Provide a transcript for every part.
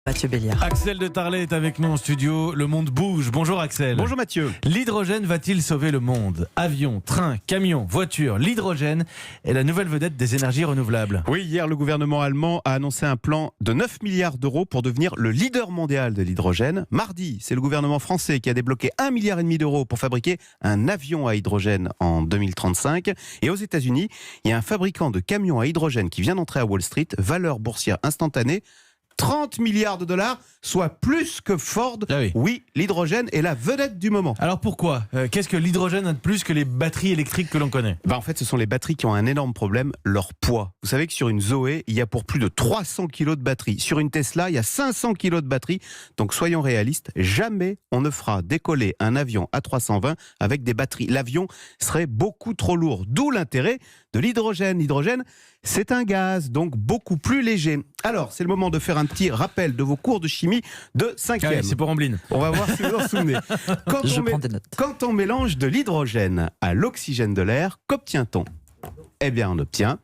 Mathieu Béliard. Axel de Tarlet est avec nous en studio. Le monde bouge. Bonjour Axel. Bonjour Mathieu. L'hydrogène va-t-il sauver le monde ? Avions, trains, camions, voitures, l'hydrogène est la nouvelle vedette des énergies renouvelables. Oui, hier le gouvernement allemand a annoncé un plan de 9 milliards d'euros pour devenir le leader mondial de l'hydrogène. Mardi, c'est le gouvernement français qui a débloqué 1,5 milliard d'euros pour fabriquer un avion à hydrogène en 2035. Et aux États-Unis, il y a un fabricant de camions à hydrogène qui vient d'entrer à Wall Street, valeur boursière instantanée. 30 milliards de dollars, soit plus que Ford. Ah oui. Oui, l'hydrogène est la vedette du moment. Alors pourquoi ? Qu'est-ce que l'hydrogène a de plus que les batteries électriques que l'on connaît ? En fait, ce sont les batteries qui ont un énorme problème, leur poids. Vous savez que sur une Zoé, il y a pour plus de 300 kilos de batterie. Sur une Tesla, il y a 500 kilos de batterie. Donc soyons réalistes, jamais on ne fera décoller un avion A320 avec des batteries. L'avion serait beaucoup trop lourd. D'où l'intérêt de l'hydrogène. L'hydrogène, c'est un gaz, donc beaucoup plus léger. Alors, c'est le moment de faire un petit rappel de vos cours de chimie de 5e. C'est pour Amblin. On va voir si vous en souvenez. Quand on mélange de l'hydrogène à l'oxygène de l'air, qu'obtient-on ? Eh bien, on obtient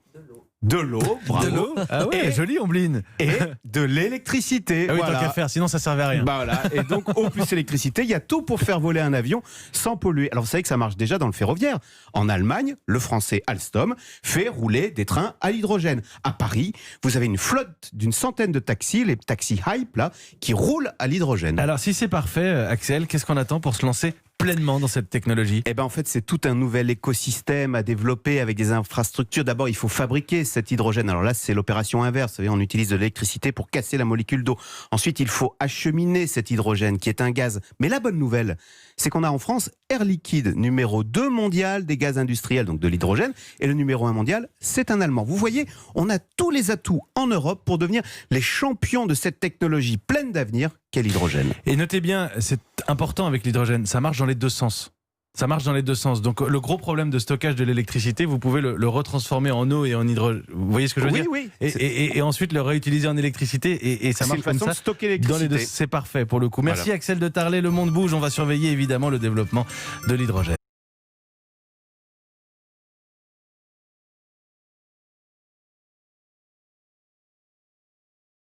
de l'eau, bravo. De l'eau ? Ah ouais, Et- joli Amblin. Et de l'électricité. Ah oui, Voilà. tant qu'à faire, sinon ça servait à rien. Voilà. Et donc, eau plus électricité, il y a tout pour faire voler un avion sans polluer. Alors, vous savez que ça marche déjà dans le ferroviaire. En Allemagne, le français Alstom fait rouler des trains à l'hydrogène. À Paris, vous avez une flotte d'une centaine de taxis, les taxis Hype, là, qui roulent à l'hydrogène. Alors si c'est parfait, Axel, qu'est-ce qu'on attend pour se lancer pleinement dans cette technologie ? Eh ben en fait, c'est tout un nouvel écosystème à développer avec des infrastructures. D'abord, il faut fabriquer cet hydrogène. Alors là, c'est l'opération inverse. Vous savez, on utilise de l'électricité pour casser la molécule d'eau. Ensuite, il faut acheminer cet hydrogène qui est un gaz. Mais la bonne nouvelle, c'est qu'on a en France Air Liquide, numéro 2 mondial des gaz industriels, donc de l'hydrogène. Et le numéro 1 mondial, c'est un Allemand. Vous voyez, on a tous les atouts en Europe pour devenir les champions de cette technologie pleine d'avenir qu'est l'hydrogène. Et notez bien, c'est important avec l'hydrogène, ça marche dans les deux sens. Ça marche dans les deux sens. Donc le gros problème de stockage de l'électricité, vous pouvez le retransformer en eau et en hydrogène. Vous voyez ce que je veux dire ? Oui. Et ensuite le réutiliser en électricité et ça C'est marche une comme façon ça. de stocker Dans les deux, l'électricité. c'est parfait pour le coup. Merci Voilà. Axel de Tarlet, le monde bouge. On va surveiller évidemment le développement de l'hydrogène.